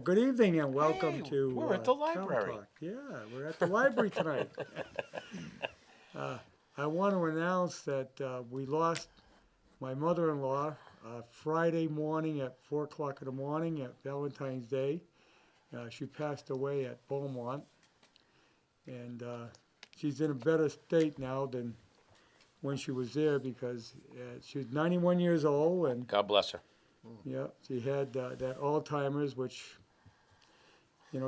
good evening and welcome Hey, to we're at the Town library. Talk. Yeah, we're at the library tonight. I want to announce that we lost my mother-in-law Friday morning at 4 o'clock in the morning at Valentine's Day. She passed away at Beaumont, and she's in a better state now than when she was there because she was 91 years old, and God bless her. yeah, she had that Alzheimer's, which,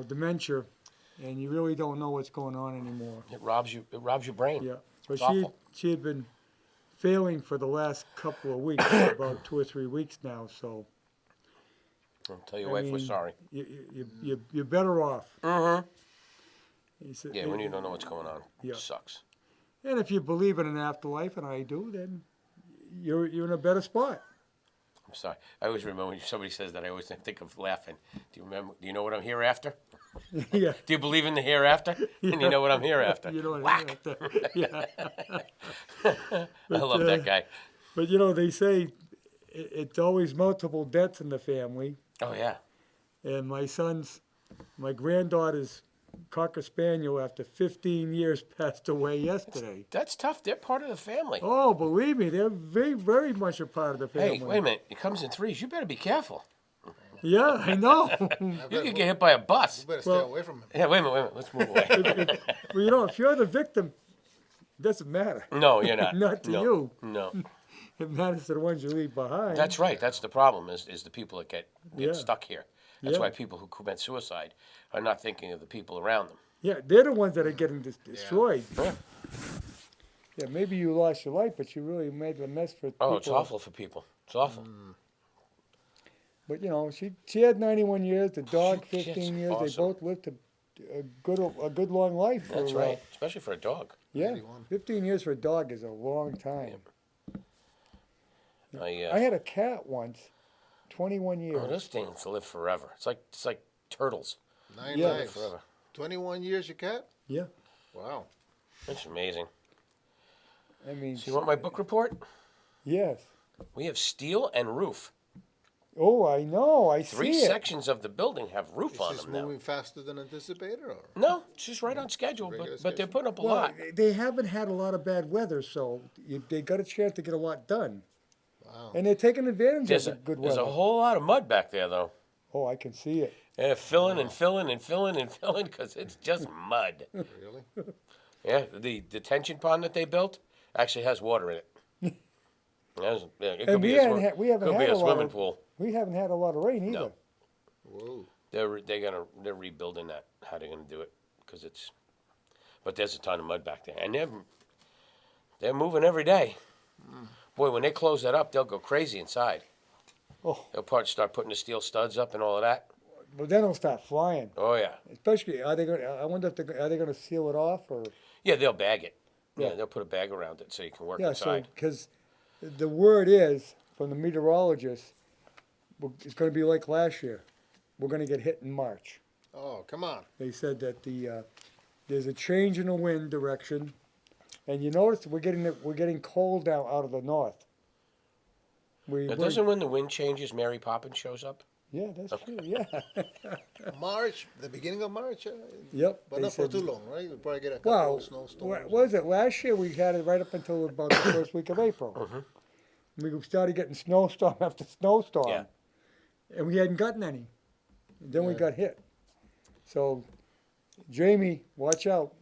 dementia, and you really don't know what's going on anymore. It robs you. It robs your brain. Yeah, but It's awful. she had been failing for the last couple of weeks, about 2 or 3 weeks now. So I'll tell your wife we're sorry. you're better off. Mm-hmm. He said, Yeah, when you don't know what's going on, Yeah. it sucks. and if you believe in an afterlife, and I do, then you're in a better spot. I'm sorry. I always remember when somebody says that. I always think of laughing. Do you remember? Do you know what I'm here after? Yeah, Do you believe in the hereafter? And you know what I'm here after. you know Whack. Yeah. I love that guy. But they say it's always multiple deaths in the family. Oh yeah. And my granddaughter's Cocker Spaniel, after 15 years, passed away yesterday. That's tough. They're part of the family. Oh, believe me, they're very, very much a part of the family. Hey, wait a minute. It comes in threes. You better be careful. Yeah, I know. You could get hit by a bus. You better stay Well- away from him. Yeah, wait a minute. Let's move away. Well, if you're the victim, it doesn't matter. No, you're not. Not to No. you. No. It matters to the ones you leave behind. That's right. That's the problem is the people that get Yeah. stuck here. That's Yeah. why people who commit suicide are not thinking of the people around them. Yeah, they're the ones that are getting destroyed. Yeah. Yeah, maybe you lost your life, but you really made a mess for people. Oh, it's awful for people. It's awful. But she had 91 years. The dog, She's 15 years. awesome. They both lived a good long life. That's for, right. Especially for a dog. Yeah, 81. 15 years for a dog is a long time. I had a cat once, 21 years. Oh, those things live forever. It's like turtles. 9 Yeah. lives. Forever. 21 years, your cat? Yeah, Wow. That's amazing. I mean, So you want my book report? yes. We have steel and roof. Oh, I know. I Three see it. sections of the building have roof Is on this them now. moving faster than anticipated? Or? No, it's just right on schedule, Regular but they're schedule. putting up a Well, lot. they haven't had a lot of bad weather, so they got a chance to get a lot done. Wow. And they're taking advantage There's of a, the good there's weather. a whole lot of mud back there, though. Oh, I can see it. And they're filling and filling and filling and filling because it's just mud. Really? Yeah, the detention pond that they built actually has water in it. It could And be we a, haven't swim, had- we haven't could had be a a lot swimming of- pool. We haven't had a lot of rain either. No. Whoa. They're rebuilding that. How they're gonna do it? Because but there's a ton of mud back there, and they're moving every day. Boy, when they close that up, they'll go crazy inside. Oh, They'll start putting the steel studs up and all of that. but then it'll start flying. Oh yeah, Especially, are they going? I wonder if are they going to seal it off or? yeah. They'll bag it. Yeah, Yeah. they'll put a bag around it so you can work Yeah, so inside. because the word is from the meteorologist, it's going to be like last year. We're going to get hit in March. Oh, come on. They said that there's a change in the wind direction, and you notice we're getting cold now out of the north. Now, doesn't when the wind changes, Mary Poppins shows up? Yeah, that's true. Yeah. March, the beginning of March. Yep. But they not for said- too long, right? We'll probably get a couple Well, of snowstorms. what was it? Last year we had it right up until about the first week of April. Mm-hmm. We started getting snowstorm after snowstorm, Yeah. and we hadn't gotten any. Then we Yeah. got hit. So, Jamie, watch out.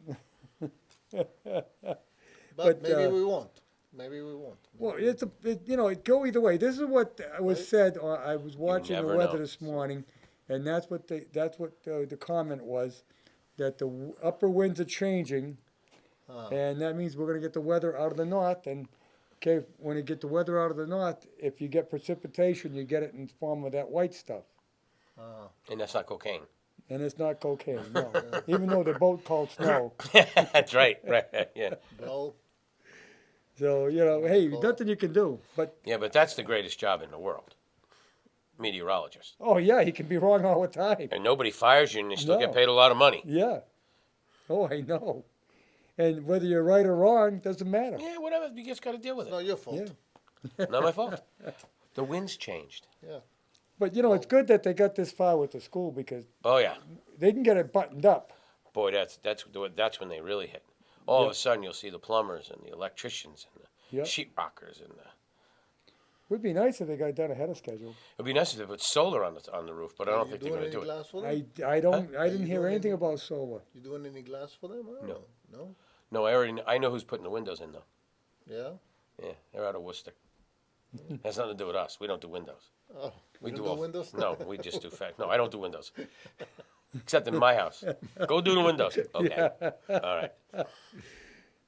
But maybe uh, we won't. Maybe we won't. Well, it go either way. This is what was Right. said. I was watching the never weather know. this morning, and that's what the comment was, that the upper winds are changing, and that means we're going to get the weather out of the north. And okay, when you get the weather out of the north, if you get precipitation, you get it in the form of that white stuff, And that's not cocaine. and it's not cocaine. No, even though they're both called snow. That's right. Yeah. Blow. So hey, nothing you can do. But Yeah, but that's the greatest job in the world. Meteorologist. oh yeah, he can be wrong all the time. And nobody fires you and you still No. get paid a lot of money. Yeah. Oh, I know. And whether you're right or wrong doesn't matter. Yeah, whatever. You just got to deal with It's not it. your fault. Yeah. Not my fault. The wind's changed. Yeah. But, you know, it's good that they got this far with the school because Oh yeah, they can get it buttoned up. boy, that's when they really hit. All of Yep. a sudden, you'll see the plumbers and the electricians and the Yep. sheetrockers and the. Would be nice if they got it done ahead of schedule. It'd be nice if they put solar on the roof, but I don't think they're doing going to any do it. glass for them? I didn't you hear doing anything any- about solar. You doing any glass for them? I don't No. know. No? No, I know who's putting the windows in though. Yeah? Yeah, they're out of Worcester. Has nothing to do with us. We don't do windows. Oh, We you do don't all do windows? No, we just do fact. No, I don't do windows. Except in my house. Go do the windows. Okay. All right.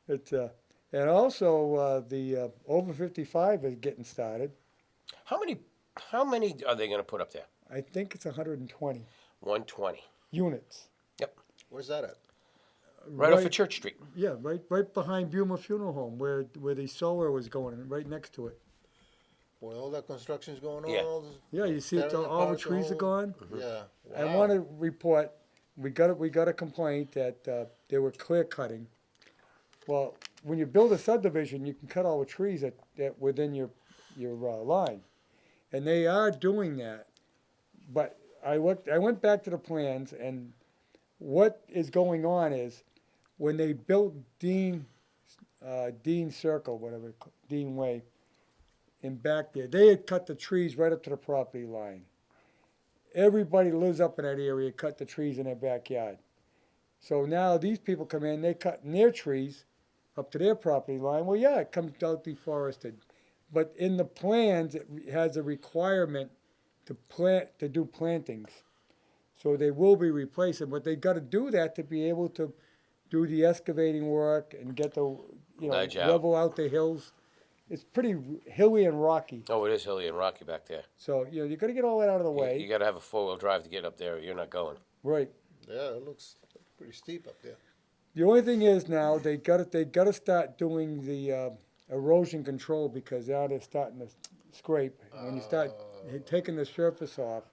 It's and also the over 55 is getting started. How many are they going to put up there? I think it's 120 120. units. Yep. Where's that at? Right off of Church Street. Yeah, right behind Buma Funeral Home, where the solar was going, right next to it. Where all that construction's going on? Yeah. All this Yeah, you see, tearing all the apart trees are whole- gone. Yeah. I Wow. want to report. We got a complaint that they were clear cutting. Well, when you build a subdivision, you can cut all the trees that within your line, and they are doing that. But I went back to the plans, and what is going on is when they built Dean Circle, whatever, Dean Way, in back there, they had cut the trees right up to the property line. Everybody lives up in that area, cut the trees in their backyard. So now these people come in, they cut their trees up to their property line. Well, yeah, it comes out deforested. But in the plans, it has a requirement to do plantings. So they will be replacing, but they've got to do that to be able to do the excavating work and get the, Ledge out. level out the hills. It's pretty hilly and rocky. Oh, it is hilly and rocky back there. So, you got to get all that out of the way. You got to have a four-wheel drive to get up there or you're not going. Right. Yeah, it looks pretty steep up there. The only thing is now they got to start doing the erosion control because now they're starting to scrape. When you start taking the surface off,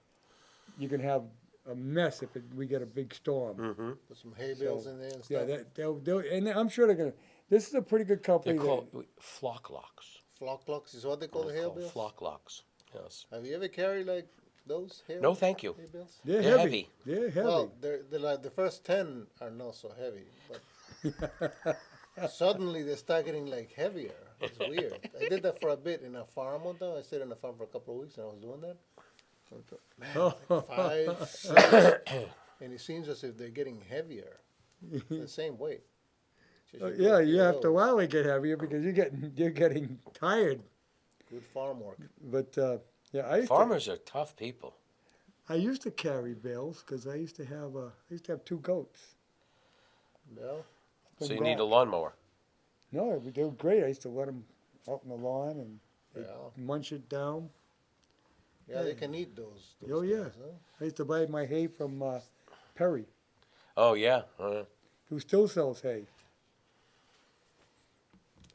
you can have a mess if we get a big storm. Mm-hmm. Put some hay bales in there and Yeah, stuff. they'll and I'm sure they're gonna. This is a pretty good company. They're called flock locks. Flock locks is what they call the hay Called bales? flock locks. Yes. Have you ever carried like those hay No, thank you. hay bales? They're they're heavy. heavy. They're heavy. Well, they're like the first 10 are not so heavy, but suddenly they start getting like heavier. It's weird. I did that for a bit in a farm one time. I stayed in a farm for a couple of weeks and I was doing that. So I thought, man, it's like 5, 6, and it seems as if they're getting heavier. The same weight. Just you Yeah, go you through have to those. while they get heavier because you're getting tired. Good farm work. But yeah, Farmers are tough people. I used to carry bales because I used to have 2 goats. Yeah. So you From need a back. lawnmower. No, they were great. I used to let them out in the lawn and they'd Yeah. munch it down. Yeah, they can eat those. Oh, yeah. guys, huh? I used to buy my hay from Perry, Oh, yeah. who still sells hay.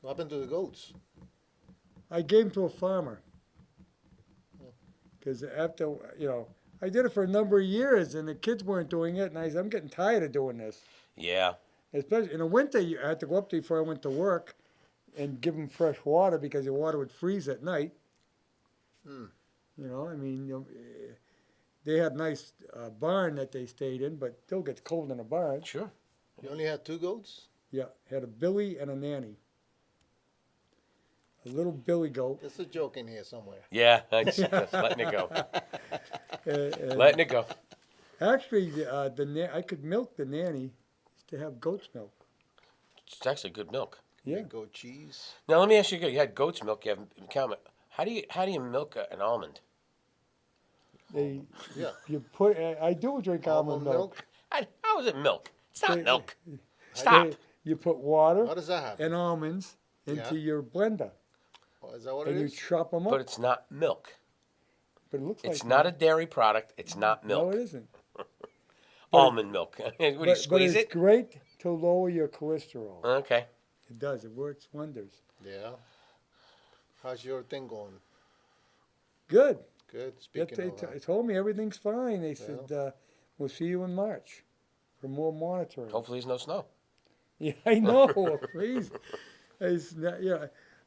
What happened to the goats? I gave them to a farmer. Because after, I did it for a number of years and the kids weren't doing it. And I said, I'm getting tired of doing this. Yeah. Especially in the winter, I had to go up there before I went to work and give them fresh water because the water would freeze at night. They had a nice barn that they stayed in, but still gets cold in a barn. Sure. You only had 2 goats? Yeah, had a Billy and a Nanny. A little Billy goat. There's a joke in here somewhere. Yeah. Just letting it go. And Letting it go. actually, I could milk the Nanny to have goat's milk. It's actually good milk. Yeah. Goat cheese. Now let me ask you: you had goat's milk. You have cow milk. How do you milk an almond? They, Yeah. you put. I do drink almond milk. How is it milk? It's not They- milk. Stop. You put water How does that happen? and almonds into Yeah. your blender, Oh, is that what it and you is? chop them up. But it's not milk. But it looks It's like not a dairy product. It's not No, milk. it isn't. Almond milk. Would you But squeeze it's it? great to lower your cholesterol. Okay. It does. It works wonders. Yeah. How's your thing going? Good. Good. They Speaking of that. told me everything's fine. They said we'll see you in March for more monitoring. Hopefully, there's no snow. Yeah, I know. Please. It's not,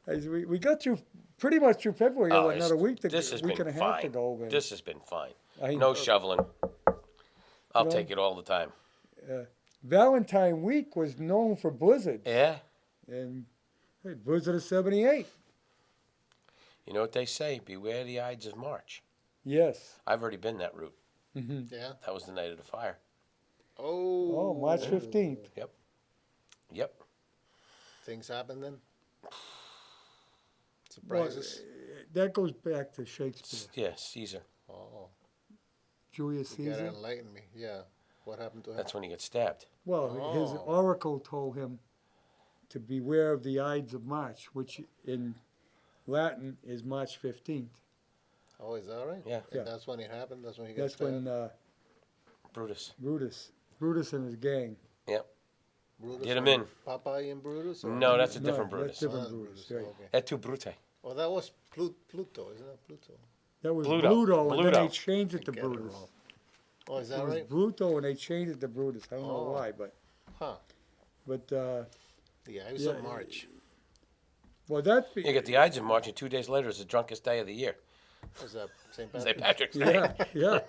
We got through pretty much through February. Oh, Another week, this has week been and a half to fine. go. Man. This has been fine. I No know. shoveling. I'll No. take it all the time. Valentine week was known for blizzards. Yeah. And hey, blizzard of 78. You know what they say? Beware the Ides of March. Yes. I've already been that route. Yeah. That was the night of the fire. Oh. Oh, March 15th. Yep. Things happen then. Well, Surprises. that goes back to Shakespeare. Yeah, Caesar. Oh. Julius You gotta Caesar. enlighten me. Yeah. What happened to him? That's when he gets stabbed. Well, his Oh. oracle told him to beware of the Ides of March, which in Latin is March 15th. Oh, is that right? Yeah. Yeah. That's when it happened. That's when he got That's stabbed. when Brutus. Brutus and his gang. Brutus Get him from in. Popeye and Brutus. Or? No, that's a No, different that's Brutus. different Oh, Brutus, right. Okay. Et tu, Brute. Oh, that was Pluto, isn't that Pluto? That was Pluto. Bluto, and then Bluto. they changed it to I get it Brutus. wrong. Oh, is It that was right? Bluto, and they changed it to Brutus. I don't know Oh. why, but Huh. Yeah, it was Yeah, in March. well, that's You get the Ides of March, and 2 days later is the drunkest day of the year. Was that St. St. Patrick's? Patrick's Day. yeah.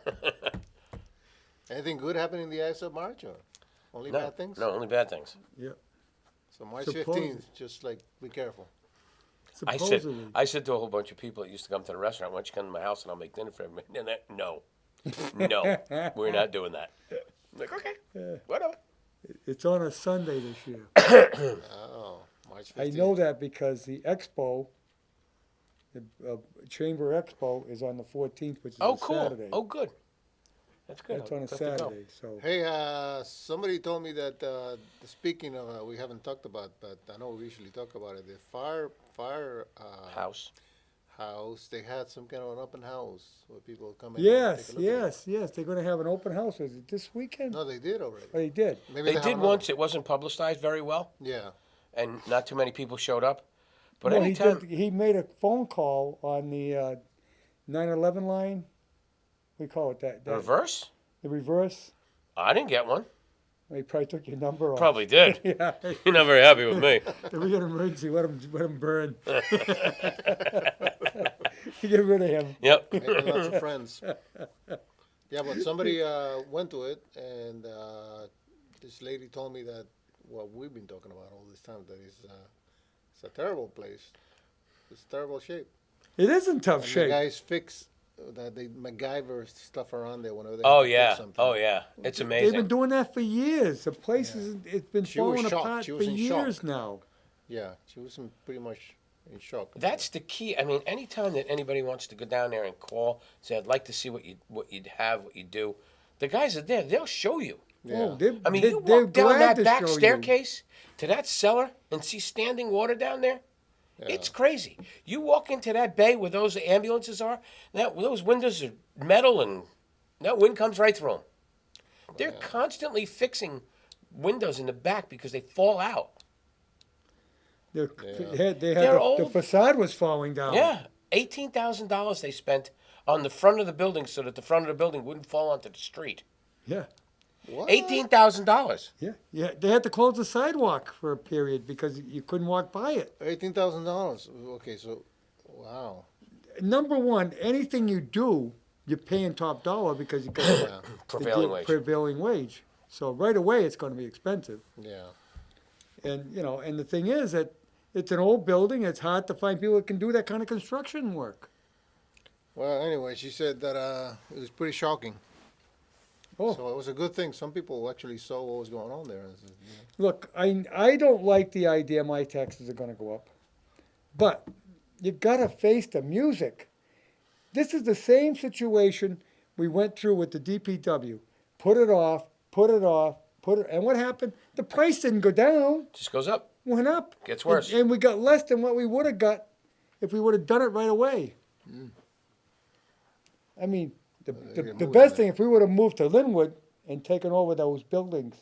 Anything good happened in the Ides of March, or only No, bad things? no, only bad things. So March Supposedly. 15th, just like be careful. Supposedly. I said to a whole bunch of people that used to come to the restaurant, why don't you come to my house and I'll make dinner for everybody? And they, no, we're not doing that. I'm like, okay, whatever. It's on a Sunday this year. Oh, March 15th. I know that because the expo, the Chamber Expo, is on the 14th, which is Oh, a cool. Saturday. Oh, good. That's good. That's on a Good to go. Saturday. So Hey, somebody told me that speaking of, we haven't talked about, but I know we usually talk about it. The fire House. house. They had some kind of an open house where people come in. and yes, take a look at it. yes. They're going to have an open house. Is it this weekend? No, they did already. Oh, they did. Maybe They have did another once. It wasn't publicized very well, one. Yeah. and not too many people showed up. But No, anytime, he made a phone call on the 911 line. We call it that. reverse. The reverse. I didn't get one. He probably took your number off. Probably did. Yeah. You're not very happy with me. If we get an emergency, let him burn. Get rid of him. Yep. Making lots of friends. Yeah, but somebody went to it, and this lady told me that what we've been talking about all this time, that it's a terrible place. It's terrible shape. It is in tough And the shape. guys fix that they MacGyver stuff around there whenever they Oh have to fix yeah. something. Oh yeah. It's They've amazing. been doing that for years. The place it's been She was falling shocked. apart She for was in shock. years now. Yeah, she was pretty much in shock. That's the key. I mean, anytime that anybody wants to go down there and call, say, "I'd like to see what you'd have, what you do," the guys are there. They'll show you. Yeah. Oh, they, I mean, they, you they're walk down glad that to back show you. staircase to that cellar and see standing water down there. Yeah. It's crazy. You walk into that bay where those ambulances are. Those windows are metal, and that wind comes right through them. They're constantly fixing windows in the back because they fall out. They Yeah. had They're the old. facade was falling down. Yeah, $18,000 they spent on the front of the building so that the front of the building wouldn't fall onto the street. Yeah. What? $18,000. Yeah. They had to close the sidewalk for a period because you couldn't walk by it. $18,000. Okay, so wow. Number one, anything you do, you're paying top dollar because you got Yeah, Prevailing wage. prevailing wage. So right away, it's going to be expensive. yeah. And and the thing is that it's an old building. It's hard to find people that can do that kind of construction work. Well, anyway, she said that it was pretty shocking. Oh. So it was a good thing. Some people actually saw what was going on there. Look, I don't like the idea my taxes are going to go up, but you got to face the music. This is the same situation we went through with the DPW. Put it off, and what happened? The price didn't go down, Just goes up. went up. Gets worse. And we got less than what we would have got if we would have done it right away. I mean, the get best moving thing, if we would have moved to Linwood and taken over those buildings,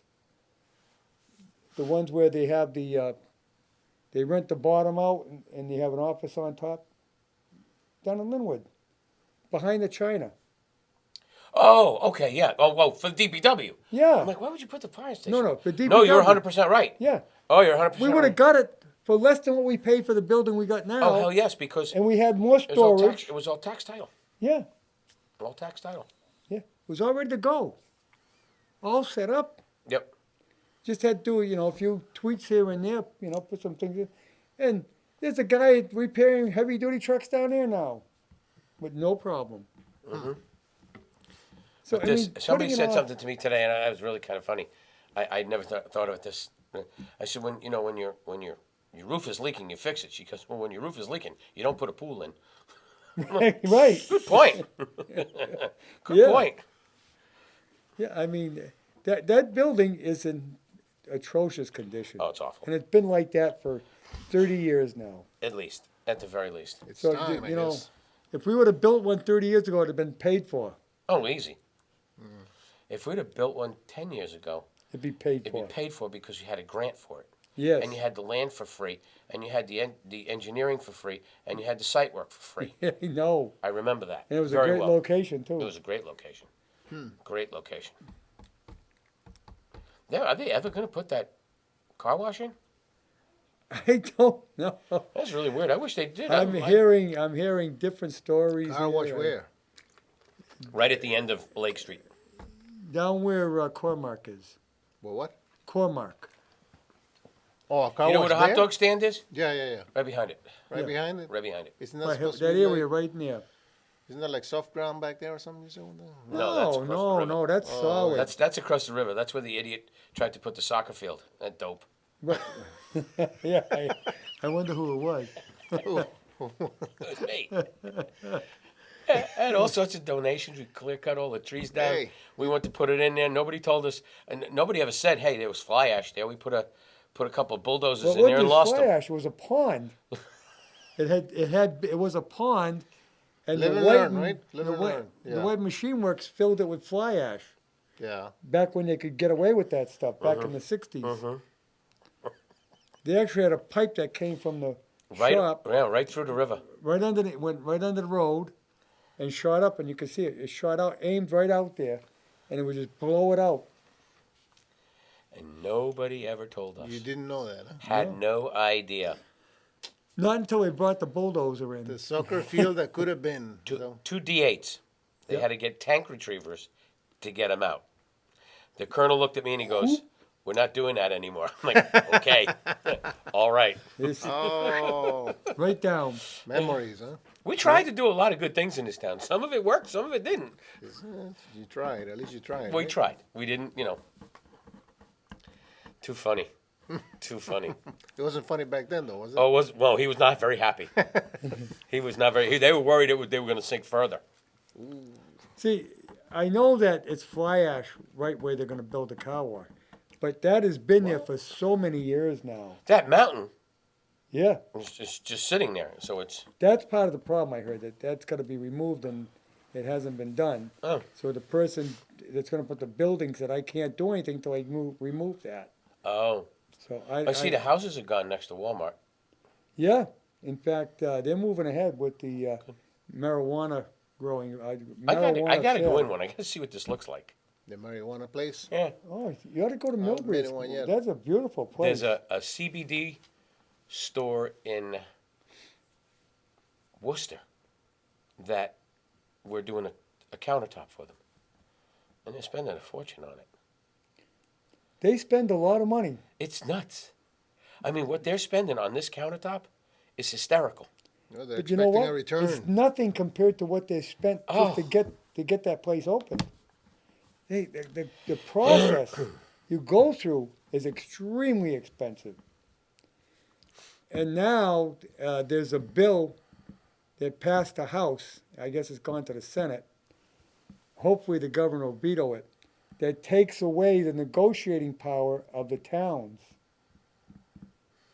the ones where they have they rent the bottom out and they have an office on top, down in Linwood, behind the China. Oh, okay, yeah. Oh, well, for the DPW. Yeah. I'm like, why would you put the fire station? No, for No, you're DPW. 100% right. Yeah. Oh, you're 100% We would have right. got it for less than what we paid for the building we got now. Oh hell yes, because And we had more it was all storage. tax. It was all tax title. Yeah, All tax title. yeah. It was all ready to go. All set up. Yep. Just had to do, a few tweaks here and there, put some things in. And there's a guy repairing heavy duty trucks down there now with no problem. Mm-hmm. So, But this, somebody putting it said off- something to me today, and it was really kind of funny. I never thought of this. I said, when your roof is leaking, you fix it. She goes, well, when your roof is leaking, you don't put a pool in. Right. Good point. Good Yeah. point. Yeah, I mean, that building is in atrocious condition. Oh, it's awful. And it's been like that for 30 years now. At least, at the very least. It's So, time, I you know, guess. if we would have built one 30 years ago, it would have been paid for. Oh, easy. If we'd have built one 10 years ago, It'd be paid it'd for. be paid for because you had a grant for it. Yes. And you had the land for free, and you had the engineering for free, and you had the site work for free. No. I remember that. And it was very a great well. location, too. It was a great location. Great location. Now, are they ever going to put that car wash in? I don't know. That's really weird. I wish they did. I'm hearing different stories. Car wash here. where? Right at the end of Lake Street. Down where Cormark is. Well, what? Cormark. Oh, a car You know wash where the hot there? dog stand is? Yeah. Right behind it. Right Yeah. behind it? Right behind it. Isn't that Right, supposed that to be area like, right near. isn't that like soft ground back there or something? You said? No, that's across the river. no, that's solid. That's across the river. That's where the idiot tried to put the soccer field. That dope. Right. Yeah, I wonder who it was. It was me. Had all sorts of donations. We clear cut all the trees down. Hey. We went to put it in there. Nobody told us, and nobody ever said, "Hey, there was fly ash there." We put a couple of bulldozers But in what there and this lost fly them. ash was a pond. It was a pond, and Live the and white learn, right? Live the and white, learn. the Yeah. white machine works filled it with fly ash Yeah. back when they could get away with that stuff back in the '60s. They actually had a pipe that came from the shop Right through the river. went right under the road, and shot up, and you could see it. It shot out, aimed right out there, and it would just blow it out. And nobody ever told us. You didn't know that, huh? Had no idea. Not until they brought the bulldozer in. The soccer field that could have been. So. Two D8s. They Yep. had to get tank retrievers to get them out. The colonel looked at me and he goes, "We're not doing that anymore." I'm like, "Okay, all right." It's Oh, right down. memories, huh? We tried to do a lot of good things in this town. Some of it worked, some of it didn't. You tried. At least you tried. We right? tried. We didn't, Too funny. Too funny. It wasn't funny back then, though, was it? Well, he was not very happy. He was not very. They were worried they were going to sink further. See, I know that it's fly ash right where they're going to build the car wash, but that has been there for so many years now. That mountain Yeah, was just sitting there, so it's. that's part of the problem. I heard that's got to be removed, and it hasn't been done. Oh. So the person that's going to put the building said, "I can't do anything till I remove that." Oh. So I see the houses are gone next to Walmart. Yeah, in fact, they're moving ahead with the marijuana growing. I got to marijuana go sale. in one. I got to see what this looks like. The marijuana place? Yeah. Oh, you ought to go to haven't Millbury. been in one yet. That's a beautiful place. There's a CBD store in Worcester that we're doing a countertop for them. And they're spending a fortune on it. They spend a lot of money. It's nuts. I mean, what they're spending on this countertop is hysterical. No, they're But you know expecting what? a return. It's nothing compared to what they spent just to Oh. get that place open. The process you go through is extremely expensive. And now there's a bill that passed the House. I guess it's gone to the Senate. Hopefully the governor will veto it. That takes away the negotiating power of the towns.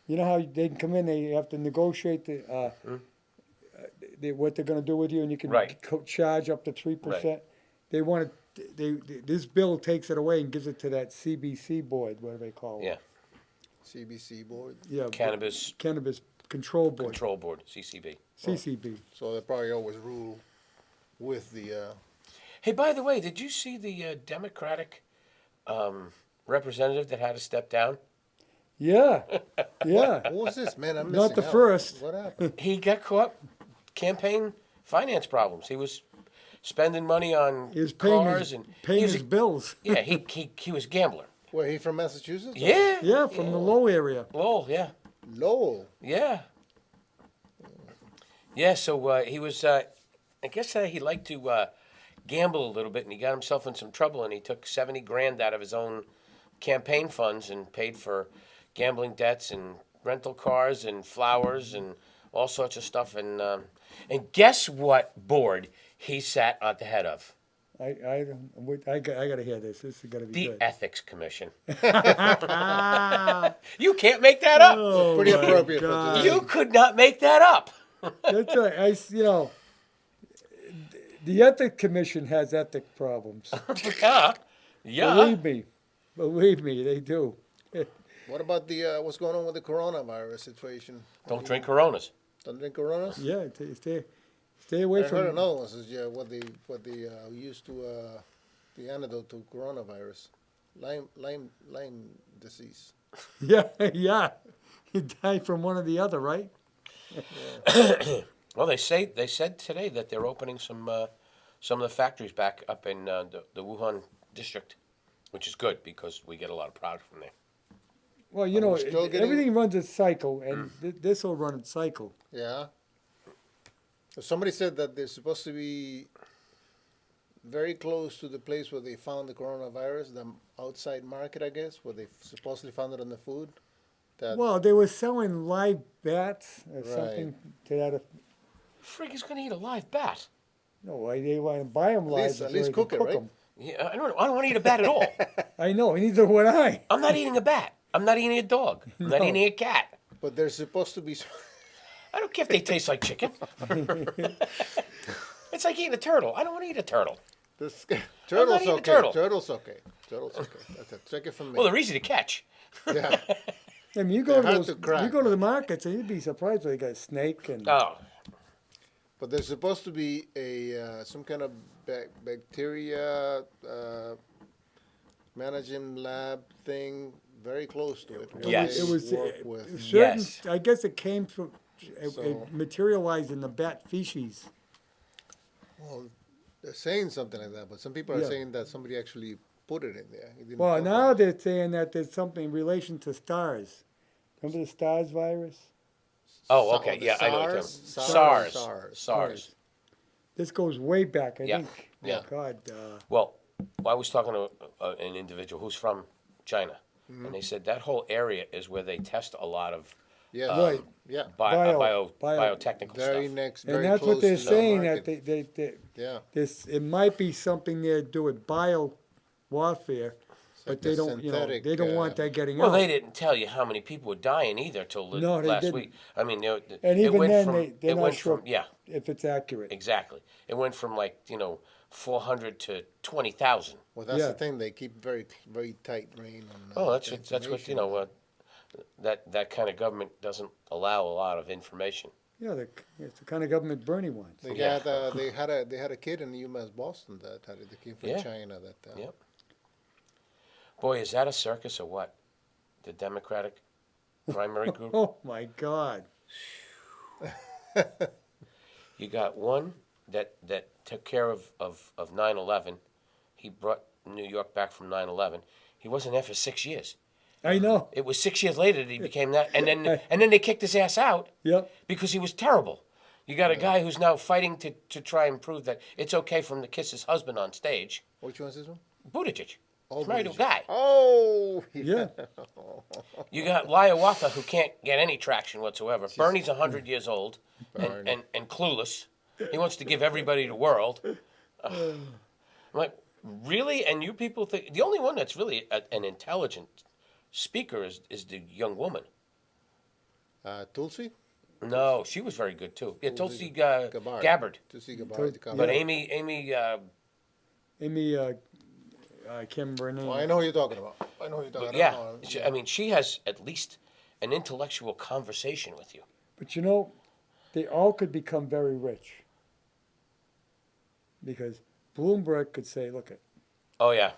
You know how they can come in, they have to negotiate what they're going to do with you, and you can Right. charge up to 3%. Right. They want to. This bill takes it away and gives it to that CBC board, whatever they call it. Yeah. CBC board. Yeah. Cannabis Cannabis Control Board. Control Board, CCB. CCB. So they probably always rule with the. Hey, by the way, did you see the Democratic representative that had to step down? Yeah, yeah. Who was this, man? I'm Not missing the out. first. What happened? He got caught campaign finance problems. He was spending money on He was paying cars his, and paying he was his bills. yeah, he was a gambler. Where he from Massachusetts? or- Yeah. Yeah, from the Low area. Lowell, yeah. Lowell. Yeah. Yeah, so he was, I guess he liked to gamble a little bit, and he got himself in some trouble, and he took 70 grand out of his own campaign funds and paid for gambling debts and rental cars and flowers and all sorts of stuff. And guess what board he sat at the head of? I gotta hear this. This is gonna be The good. Ethics Commission. Ah, You can't make that up. oh Pretty my appropriate for God. today. You could not make that up. That's right. The Ethics Commission has ethic problems. Yeah. Yeah. Believe me, they do. What about the what's going on with the coronavirus situation? Don't drink Coronas. Don't drink Coronas? Yeah, stay away I from. heard another one says what they used to the antidote to coronavirus, Lyme disease. Yeah, yeah. You die from one or the other, right? Well, they said today that they're opening some of the factories back up in the Wuhan district, which is good because we get a lot of product from there. Well, you Are know, we still getting- everything runs its cycle, and this will run its cycle. Yeah. Somebody said that they're supposed to be very close to the place where they found the coronavirus, the outside market, I guess, where they supposedly found it on the food. That Well, they were selling live bats or Right. something to that. Freak is going to eat a live bat. No, why they want to buy them live? least- so at least they can cook it, right? 'em. Yeah, I don't want to eat a bat at all. I know, neither would I. I'm not eating a bat. I'm not eating a dog. I'm not No. eating a cat. but they're supposed to be. I don't care if they taste like chicken. It's like eating a turtle. I don't want to eat a turtle. This turtle's eating a okay. turtle. Turtle's okay. Turtle's okay. That's it. Check it from me. Well, they're easy to catch. yeah. I mean, you go to They're hard those, to crack. you go to the markets, and you'd be surprised when they got snake and. Oh, But there's supposed to be a some kind of bacteria managing lab thing very close to it. where Yes. they It was work with. certain. Yes. I guess it came from. So- It materialized in the bat feces. Well, they're saying something like that, but some people are Yeah. saying that somebody actually put it in there. It didn't Well, come now from- they're saying that there's something in relation to SARS. Remember the SARS virus? oh, Sa- okay. the Yeah, I know what you're SARS? talking about. SARS. SARS. This goes way back. I Yeah. think. Yeah. God. Well, I was talking to an individual who's from China, and they said that whole area is where they test a lot of Yeah. Right. Yeah. biotechnical Very stuff. next. And Very that's close what they're to the saying market. that they Yeah. this it might be something there to do with bio warfare, but like they a don't synthetic, they don't want that getting Well, out. they didn't tell you how many people were dying either till No, they last didn't. week. I mean, And it even went then, from they're it not went sure from yeah, if it's accurate. exactly. It went from 400 to 20,000. Well, that's Yeah. the thing. They keep very tight rein on. Oh, that's what information. that kind of government doesn't allow a lot of information. Yeah, it's the kind of government Bernie wants. They Yeah. they had a kid in UMass Boston that came from Yeah. China. That Yep. Boy, is that a circus or what? The Democratic primary group. Oh my God! You got one that took care of 9/11. He brought New York back from 9/11. He wasn't there for 6 years. I know. It was 6 years later that he became that, and then they kicked his ass out Yep. because he was terrible. You got a guy who's now fighting to try and prove that it's okay for him to kiss his husband on stage. Which one's this one? Buttigieg. Oh, He's married to a Buttigieg. guy. Oh, Yeah. You got Hiawatha, who can't get any traction whatsoever. Bernie's 100 years old and clueless. He wants to give everybody the world. I'm like, really? And you people think the only one that's really an intelligent speaker is the young woman. Tulsi No, she was very good too. Yeah, Tulsi Gabbard. Gabbard. Tulsi Gabbard. But Yeah. Amy, Amy, I can't remember her name. Well, I know who you're talking about. I know who you're talking yeah, about. I mean, she has at least an intellectual conversation with you. But you know, they all could become very rich. Because Bloomberg could say, "Look, Oh yeah,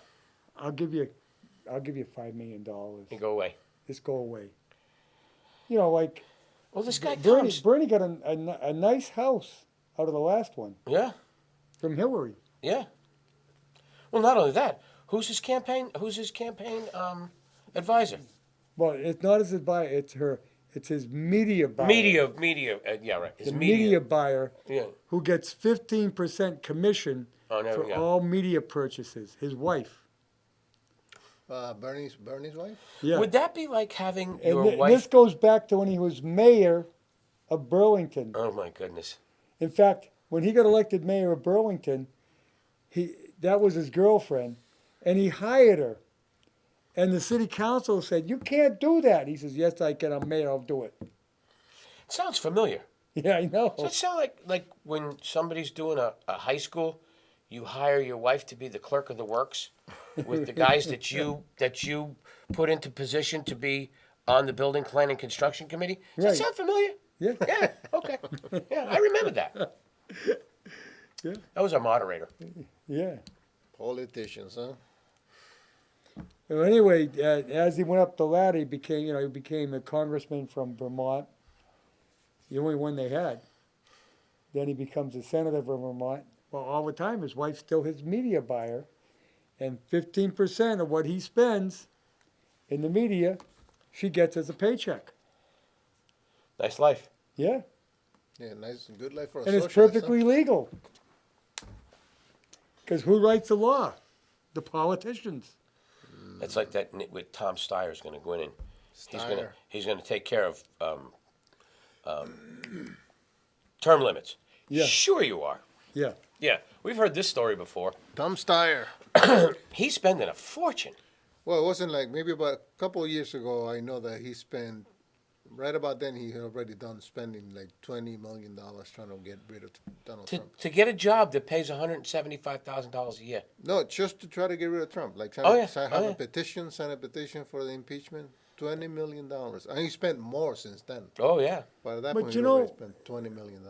I'll give you $5 million." you go away. this go away. You know, like Well, this guy Bernie, comes. Bernie got a nice house out of the last one Yeah, from Hillary. yeah. Well, not only that, who's his campaign advisor? Well, it's not his advice. It's his media buyer. Media. Yeah, right. His The media buyer Yeah. who gets 15% commission Oh, no, for yeah. all media purchases. His wife. Bernie's wife. Yeah. Would that be like having And your this wife? goes back to when he was mayor of Burlington. Oh my goodness. In fact, when he got elected mayor of Burlington, that was his girlfriend, and he hired her. And the city council said, "You can't do that." He says, "Yes, I can. I'm mayor. I'll do it." Sounds familiar. Yeah, I know. Does that sound like when somebody's doing a high school, you hire your wife to be the clerk of the works with the guys that you put into position to be on the building plan and construction committee? Does Right. that sound familiar? Yeah. Yeah. Okay. Yeah, I remember that. Yeah. That was our moderator. Yeah. Politicians, huh? Well, anyway, as he went up the ladder, he became a congressman from Vermont, the only one they had. Then he becomes a senator from Vermont. Well, all the time, his wife's still his media buyer, and 15% of what he spends in the media, she gets as a paycheck. Nice life. Yeah, Yeah, nice, good life for a and it's socialist, perfectly legal. Because who writes the law? The politicians. It's like that with Tom Steyer's going to go in and Steyer. he's gonna take care of term limits. Yeah. Sure you are. Yeah. Yeah, we've heard this story before. Tom Steyer. He's spending a fortune. Well, it wasn't like maybe about a couple of years ago. I know that he spent right about then. He had already done spending like $20 million trying to get rid of Donald Trump. To get a job that pays $175,000 a year. No, just to try to get rid of Trump. Like, Oh, yeah. sign Oh, a yeah. petition, sign a petition for the impeachment. $20 million. And he spent more since then. Oh yeah. But at that But point, you he already know- spent $20 million.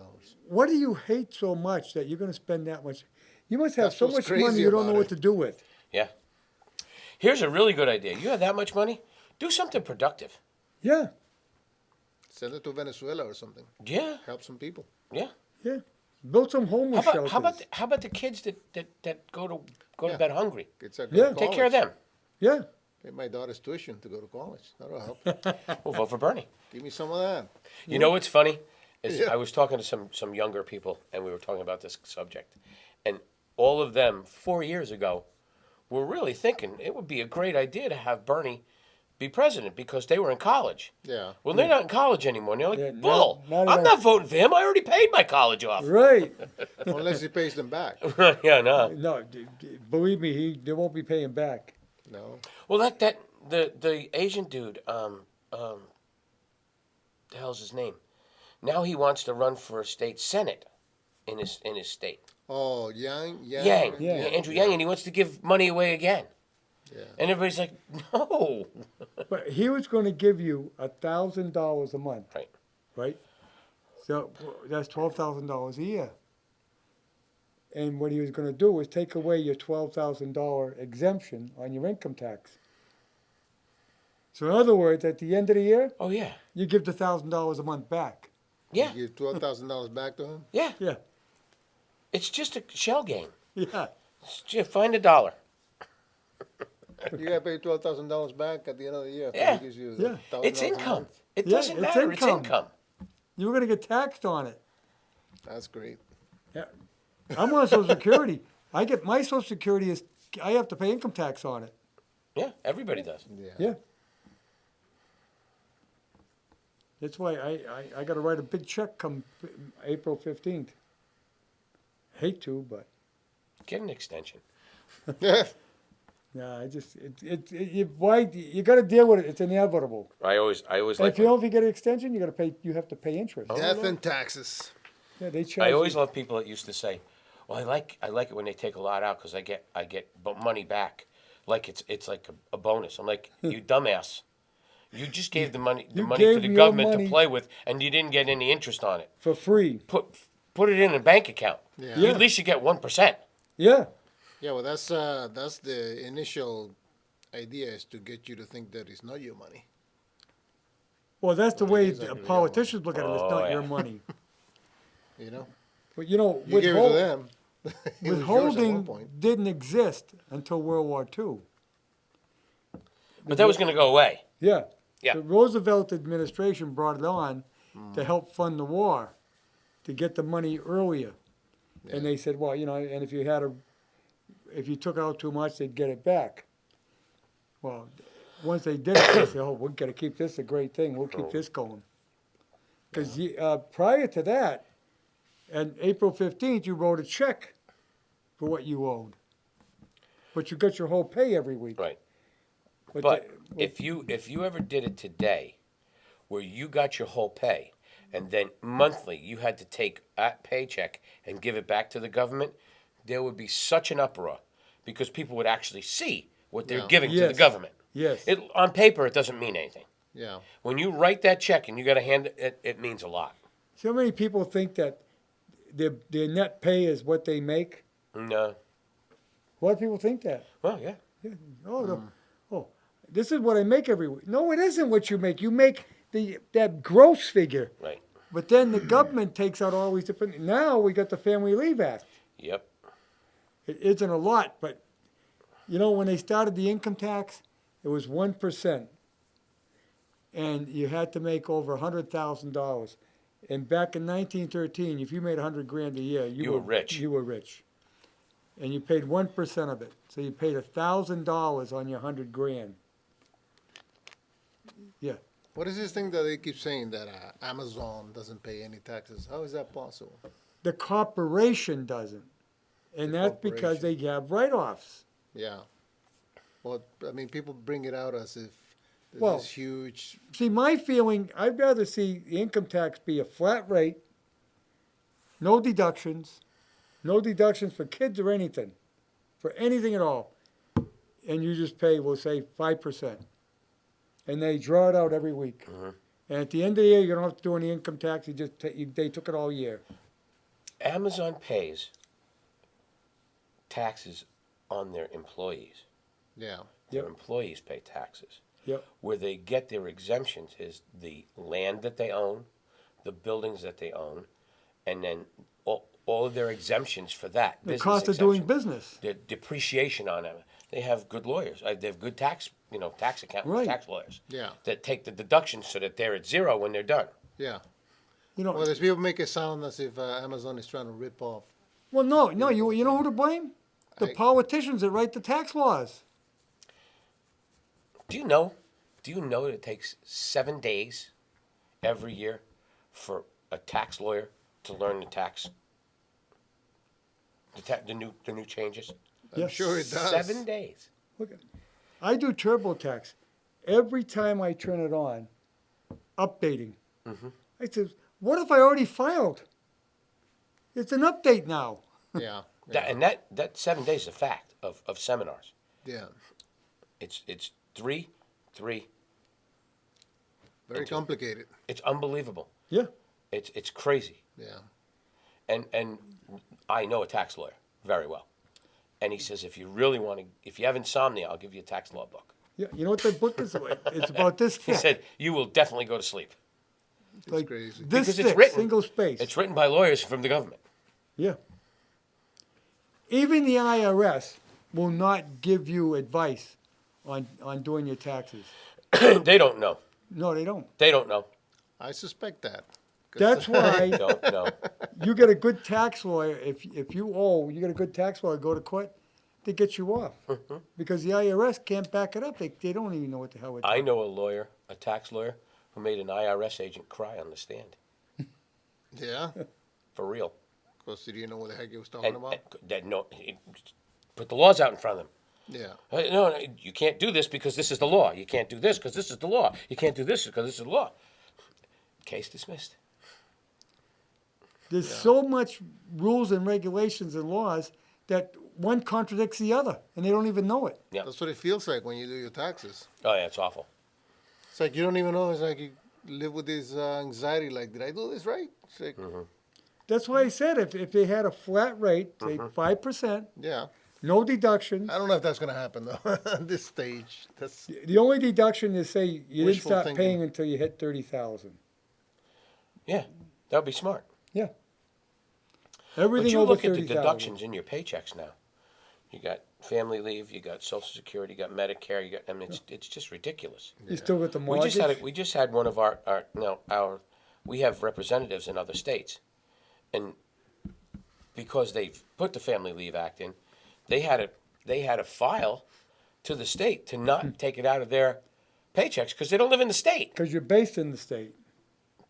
What do you hate so much that you're going to spend that much? You must have That's so what's much crazy money you don't know about what it. to do with. Yeah. Here's a really good idea. You have that much money? Do something productive. Yeah, Send it to Venezuela or something. Yeah. Help some people. Yeah. yeah. Build some homeless shelters. How about the kids that go to Yeah. bed hungry? It's a Yeah. Take care of them. Yeah, Pay my daughter's tuition to go to college. That'll help. We'll vote for Bernie. Give me some of that. You know what's funny? Is Yeah. I was talking to some younger people, and we were talking about this subject, and all of them 4 years ago were really thinking it would be a great idea to have Bernie be president because they were in college. Yeah. Well, they're not in college anymore. And they're like, Yeah, Bull, not I'm enough. not voting for him. I already paid my college off. right. Unless he pays them back. Yeah, no. No, believe me, they won't be paying back. No. Well, the Asian dude, the hell's his name? Now he wants to run for a state senate in his state. Oh, Yang. Yang, Yeah. Andrew Yang, and he wants to give money away again. Yeah. And everybody's like, no. But he was going to give you $1,000 a month, Right. right? So that's $12,000 a year. And what he was going to do was take away your $12,000 exemption on your income tax. So in other words, at the end of the year, Oh yeah, you give the $1,000 a month back. yeah, You give $12,000 back to him? yeah. Yeah, It's just a shell game. yeah, Just find a dollar. You got to pay $12,000 back at the end of the year. after Yeah. He gives you Yeah. $1,000 It's a income. month. It Yeah, doesn't it's matter. It's income. income. you were going to get taxed on it. That's great. Yeah, I'm on Social Security. I get my Social Security I have to pay income tax on it. Yeah, everybody does. Yeah. Yeah. That's why I got to write a big check come April 15th. Hate to, but Get an extension. yeah, I just you got to deal with it. It's inevitable. I always And like. if you don't get an extension, you have to pay interest. Death and taxes. Yeah, they charge. I always you. love people that used to say, "Well, I like it when they take a lot out because I get money back, like it's like a bonus." I'm like, "You dumbass! You just gave the money You to gave the your government money- to play with, and you didn't get any interest on it. for free. Put it in a bank account. Yeah. You, at least you get 1%. Yeah, Yeah, well, that's the initial idea is to get you to think that it's not your money. Well, that's the Well, it way is the actually politicians look at it. It's Oh, not yeah. your money. You know, But you know, you give it to withhold, them. It was yours at one withholding point. didn't exist until World War II. But that was going to go away. Yeah. Yeah. The Roosevelt administration brought it on to help fund the war, to get the money earlier. And they said, well, you know, and if you took out too much, they'd get it back. Well, once they did it, they said, oh, we're going to keep this a great thing. We'll keep this going. Because prior to that, on April 15th, you wrote a check for what you owed. But you got your whole pay every week. Right. But But the- if you ever did it today, where you got your whole pay, and then monthly you had to take that paycheck and give it back to the government, there would be such an uproar because people would actually see what they're Yeah. giving to the Yes. government. Yes. On paper, it doesn't mean anything. Yeah. When you write that check and you got to hand it, it means a lot. So many people think that their net pay is what they make. No. A lot of people think that. Well, yeah. Oh, no. Oh, this is what I make every week. No, it isn't what you make. You make that gross figure. Right. But then the government takes out all these different. Now we got the Family Leave Act. Yep. It isn't a lot, but you know when they started the income tax, it was 1%, and you had to make over $100,000. And back in 1913, if you made $100,000 a year, You were rich. You were rich, and you paid 1% of it. So you paid $1,000 on your $100,000. Yeah. What is this thing that they keep saying that Amazon doesn't pay any taxes? How is that possible? The corporation doesn't, and The that's because they have write-offs. Yeah. Well, I mean, people bring it out as if there's Well- this huge. See, my feeling, I'd rather see the income tax be a flat rate, no deductions for kids or anything, for anything at all. And you just pay, we'll say, 5%. And they draw it out every week. Mhm. And at the end of the year, you don't have to do any income tax, they took it all year. Amazon pays taxes on their employees. Yeah. Their Yep. employees pay taxes. Yep. Where they get their exemptions is the land that they own, the buildings that they own, and then all of their exemptions for that. The business cost of doing exemption. business. The depreciation on them. They have good lawyers. They have good tax accountants, Right. tax lawyers Yeah. that take the deductions so that they're at zero when they're done. Yeah. You know, Well, there's people make it sound as if Amazon is trying to rip off. well, no, you know who to blame? The I- politicians that write the tax laws. Do you know that it takes 7 days every year for a tax lawyer to learn the new changes? I'm Yes. sure it does. 7 days. Look, I do TurboTax. Every time I turn it on, updating. I said, what if I already filed? It's an update now. Yeah. That 7 days is a fact of seminars. Yeah. It's three. Very complicated. It's unbelievable. Yeah. It's crazy. Yeah. And I know a tax lawyer very well. And he says, if you have insomnia, I'll give you a tax law book. Yeah. You know what the book is about? It's about this He thick. said, you will definitely go to sleep. It's like crazy. this Because it's thick, written. single space. It's written by lawyers from the government. Yeah. Even the IRS will not give you advice on doing your taxes. They don't know. No, they don't. They don't know. I suspect that. 'Cause That's why Don't know. you get a good tax lawyer. If you owe, you get a good tax lawyer. Go to court, they get you off because the IRS can't back it up. They don't even know what the hell it's. I know a tax lawyer, who made an IRS agent cry on the stand. Yeah. For real. Because he didn't know what the heck he was talking about. He put the laws out in front of them. Yeah. No, you can't do this because this is the law. You can't do this because this is the law. You can't do this because this is the law. Case dismissed. There's so much rules and regulations and laws that one contradicts the other, and they don't even know it. Yeah. That's what it feels like when you do your taxes. Oh, yeah, it's awful. It's like you don't even know. It's like you live with this anxiety. Like, did I do this right? It's like, That's why I said if they had a flat rate, say 5%, yeah. No deductions. I don't know if that's gonna happen though at this stage. That's The only deduction is say you didn't Wishful start thinking. paying until you hit 30,000. Yeah, that would be smart. Yeah. But Everything you over look at the 30,000. deductions in your paychecks now. You got family leave, you got Social Security, you got Medicare, you got. I mean, it's just ridiculous. You still got the We mortgage. just had one of our we have representatives in other states, and because they put the Family Leave Act in, they had to file to the state to not take it out of their paychecks because they don't live in the state. Because you're based in the state.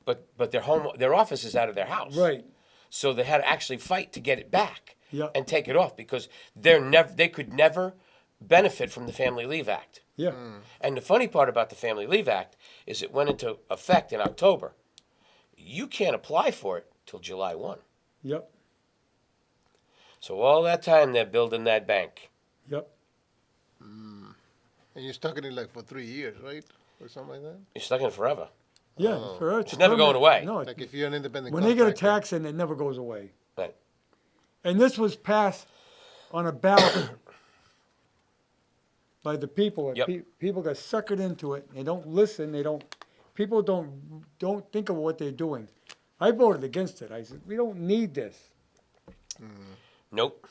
But their office is out of their house. Right. So they had to actually fight to get it back Yeah. and take it off because they could never benefit from the Family Leave Act. Yeah. And the funny part about the Family Leave Act is it went into effect in October. You can't apply for it till July 1. Yep. So all that time they're building that bank. Yep. and you're stuck in it like for 3 years, right, or something like that. You're stuck in it forever. Yeah. Oh. For her, It's never going permanent. away. No. Like if you're an independent When they get a contractor. tax in, it never goes away. Right. And this was passed on a ballot by the people. Yep. People got suckered into it. They don't listen. People don't think of what they're doing. I voted against it. I said, we don't need this. Nope.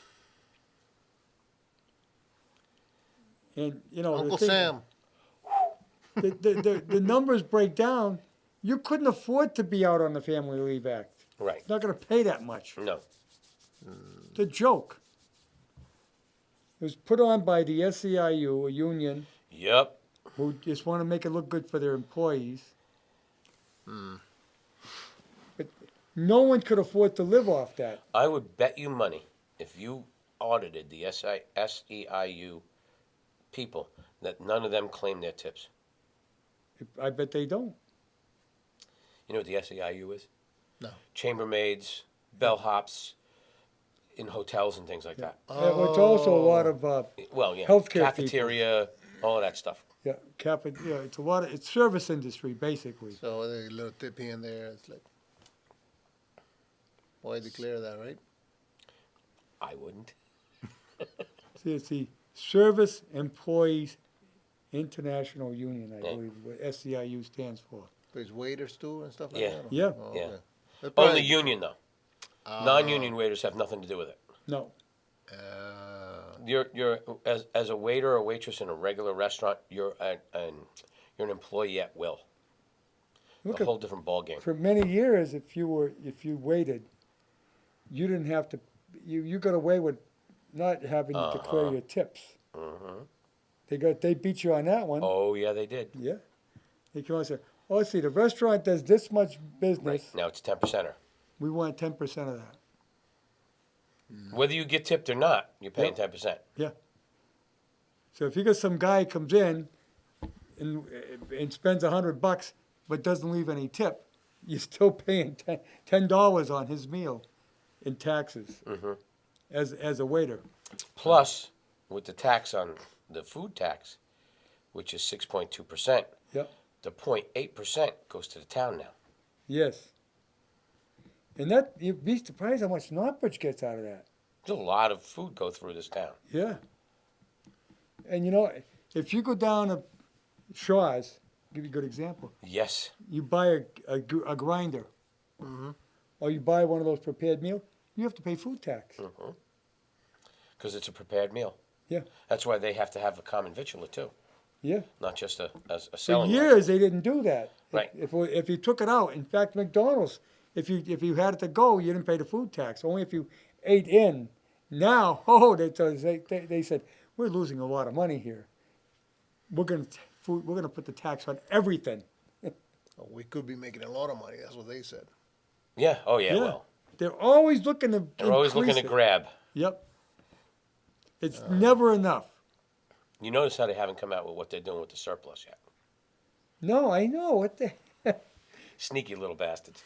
And, you know, Uncle Sam. the numbers break down. You couldn't afford to be out on the Family Leave Act. Right. It's not going to pay that much. No. It's a joke. It was put on by the SEIU, a union, Yep. who just want to make it look good for their employees. But no one could afford to live off that. I would bet you money if you audited the SEIU people that none of them claim their tips. I bet they don't. You know what the SEIU is? No. Chambermaids, bellhops, in hotels and things like that. It's also a lot of Well, yeah. Healthcare Cafeteria, all of that stuff. it's a lot of it's service industry basically. So a little tip here and there. It's like, why declare that, right? I wouldn't. See, it's the Service Employees International Union, I Yeah. believe, what SEIU stands for. There's waiters too and stuff like Yeah. that. Yeah. Oh, Yeah. okay. That's Only probably- union though. Non-union waiters have nothing to do with it. No, You're as a waiter or waitress in a regular restaurant, you're an employee at will. look A at whole different ballgame. for many years, if you waited, you didn't have to. You got away with not having to declare your tips. They beat you on that one. Oh yeah, they did. Yeah, they come on and say, "Oh, let's see, the restaurant does this much business. Right now it's 10%er. We want 10% of that." Whether you get tipped or not, you're paying Yep. 10%. So if you got some guy comes in and spends $100 but doesn't leave any tip, you're still paying $10 on his meal in taxes as a waiter. Plus, with the tax on the food tax, which is 6.2%, Yep. the 0.8% goes to the town now. Yes. And that you'd be surprised how much Northbridge gets out of that. There's a lot of food go through this town. Yeah. And you know, if you go down to Shaw's, give you a good example. Yes. You buy a grinder, or you buy one of those prepared meals, you have to pay food tax. Because it's a prepared meal. Yeah. That's why they have to have a common vitula too, Yeah. not just a For selling. years, they didn't do that. Right. If you took it out, in fact, McDonald's, if you had it to go, you didn't pay the food tax. Only if you ate in. Now, they said we're losing a lot of money here. We're gonna put the tax on everything. Oh, we could be making a lot of money. That's what they said. Yeah. Oh yeah. Yeah. Well, They're always looking to. they're always looking increase to it. grab. Yep. It's never enough. You notice how they haven't come out with what they're doing with the surplus yet. No, I know what the. Sneaky little bastards.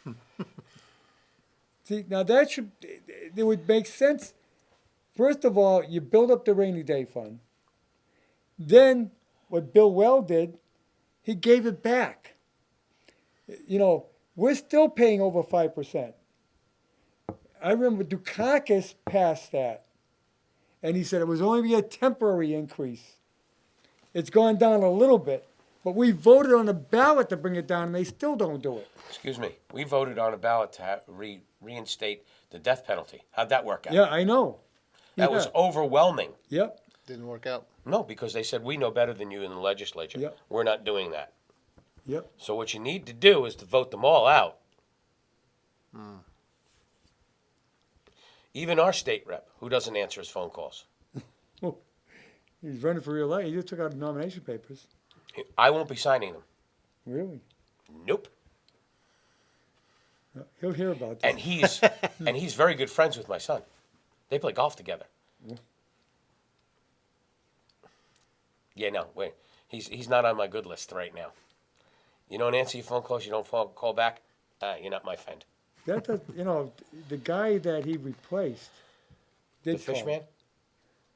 See, now it would make sense. First of all, you build up the rainy day fund. Then, what Bill Well did, he gave it back. You know, we're still paying over 5%. I remember Dukakis passed that. And he said it was only be a temporary increase. It's gone down a little bit, but we voted on the ballot to bring it down, and they still don't do it. Excuse me. We voted on a ballot to reinstate the death penalty. How'd that work out? Yeah, I know. That was overwhelming. Yep. Didn't work out. No, because they said we know better than you in the legislature. Yep. We're not doing that. Yep. So what you need to do is to vote them all out. Even our state rep, who doesn't answer his phone calls. He's running for reelection. He just took out the nomination papers. I won't be signing them. Really? Nope. He'll hear about this. And he's very good friends with my son. They play golf together. Yeah, no, wait. He's not on my good list right now. You don't answer your phone calls, you don't call back, you're not my friend. That does, the guy that he replaced did The fish call. man?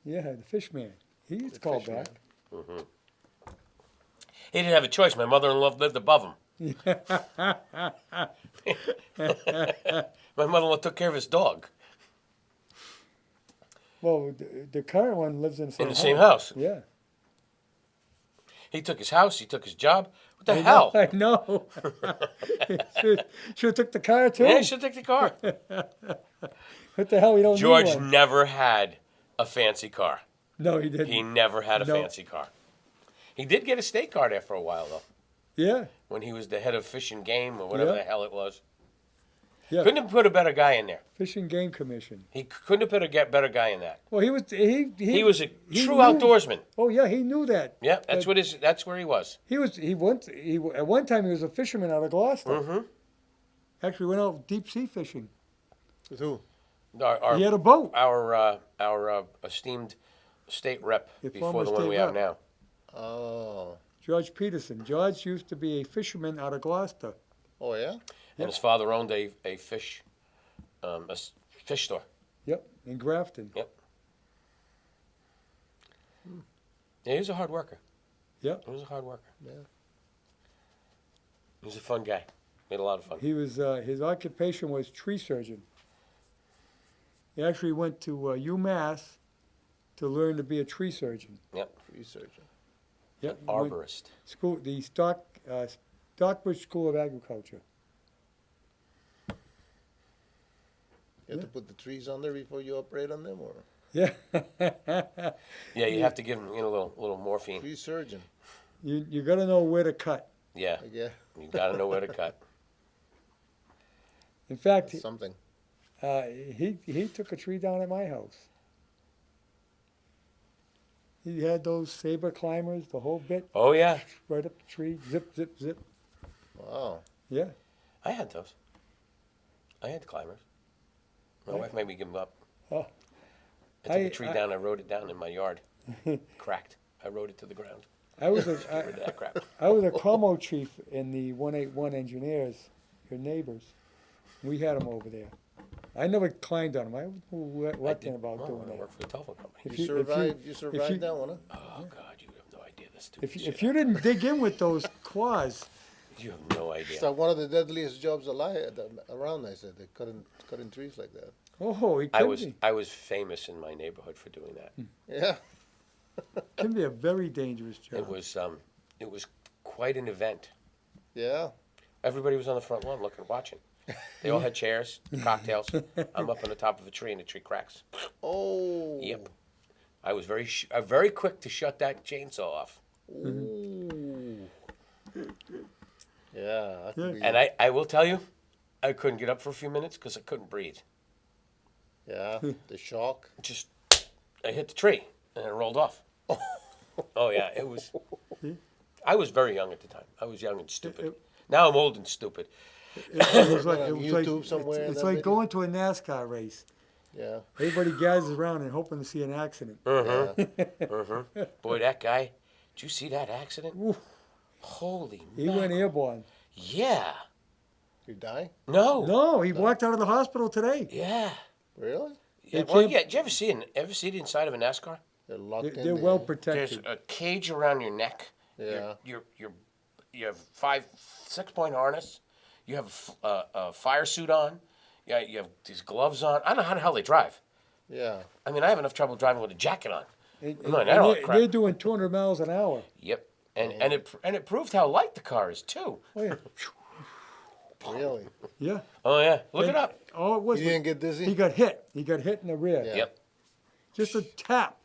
Yeah, the fish man. He's called fish man. back. He didn't have a choice. My mother-in-law lived above him. My mother-in-law took care of his dog Well, the current one lives in the same in the same house. Yeah. He took his house. He took his job. What the I hell? know, I know. Should have took the car too. Yeah, he should take the car. What the hell? We don't George need one. never had a fancy car. No, he didn't. He never had a No. fancy car. He did get a state card after a while, though, Yeah. when he was the head of Fish and Game or whatever Yeah. the hell it was. Yeah. Couldn't have put a better guy in there. Fish and Game Commission. He couldn't have put a better guy in that. Well, he was He was a true knew- outdoorsman. Oh yeah, he knew that. Yeah, that's where he was. He at one time he was a fisherman out of Gloucester. Mm-hmm. Actually went out deep sea fishing. With who? He had a boat. Our esteemed state rep The before former the one state we have rep. now. Oh. George Peterson. George used to be a fisherman out of Gloucester. Oh, yeah? And his father owned a fish fish store. Yep, in Grafton. Yep. Yeah, he was a hard worker. Yep. He was a hard worker. Yeah. He was a fun guy. Made a lot of fun. He was his occupation was tree surgeon. He actually went to UMass to learn to be a tree surgeon. Researcher. Yep. he went Arborist. School the Stockbridge School of Agriculture. You have to put the trees on there before you operate on them, or Yeah. Yeah, you have to give him a little morphine. tree surgeon? You got to know where to cut. Yeah, Yeah, you got to know where to cut. In fact, that's something. he took a tree down at my house. He had those saber climbers, the whole bit, Oh yeah, right up the tree, zip, zip, zip. Wow. Yeah. I had those. I had climbers. My wife made me give them up. Oh. I took a tree down. I rode it down in my yard. Cracked. I rode it to the ground. I was Get rid of that crap. I was a commo chief in the 181 engineers, your neighbors. We had them over there. I never climbed on them. I knew what about Well, doing I that. worked for the telephone company. If You you- if you- survived. You if survived you- that one, huh? Oh God, you have no idea this stupid shit. If you didn't dig in with those claws, You have no idea. It's like one of the deadliest jobs alive around. I said they cutting trees like that. oh, it I can was be. I was famous in my neighborhood for doing that. Yeah. Can be a very dangerous job. It was quite an event. Yeah. Everybody was on the front lawn watching. They all had chairs, cocktails. I'm up on the top of a tree and the tree cracks. Oh. Yep. I was very quick to shut that chainsaw off. Ooh. Yeah. That could be- And I will tell you, I couldn't get up for a few minutes because I couldn't breathe. Yeah. The shock. Just, I hit the tree and it rolled off. Oh yeah, it was. I was very young at the time. I was young and stupid. Now I'm old and stupid. It was like, On it was YouTube like, somewhere, It's that like video? going to a NASCAR race. Yeah. Everybody gathers around and hoping to see an accident. Yeah. Boy, that guy. Did you see that accident? Oof. Holy. He went mackerel. airborne. Yeah. You die? No. No, he walked out of the hospital today. Yeah. Really? Yeah. They Well, can't- yeah. Did you ever see the inside of a NASCAR? They're locked in. They're there. well There's protected. a cage around your neck. Yeah. You have 6-point harness. You have a fire suit on. Yeah, you have these gloves on. I don't know how the hell they drive. Yeah. I mean, I have enough trouble driving with a jacket on. And, No, that all crap. they're doing 200 miles an hour. Yep. And it proved how light the car is too. Oh yeah, Really? yeah. Oh yeah, look it And up. all it was, You didn't get he dizzy? got hit. He got hit in the rear. Yeah. Yep. Just a tap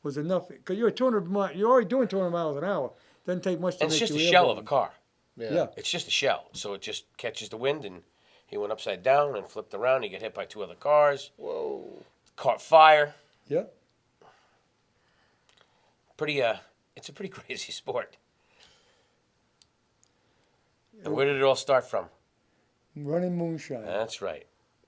was enough. Because you're 200 miles. You're already doing 200 miles an hour. Doesn't take much to And it's make just a you shell of a airborne. car. Yeah. It's just a shell, so it just catches the wind, and he went upside down and flipped around. He got hit by 2 other cars. Whoa. Caught fire. Yeah. It's a pretty crazy sport. And where did it all start from? Running moonshine. That's right,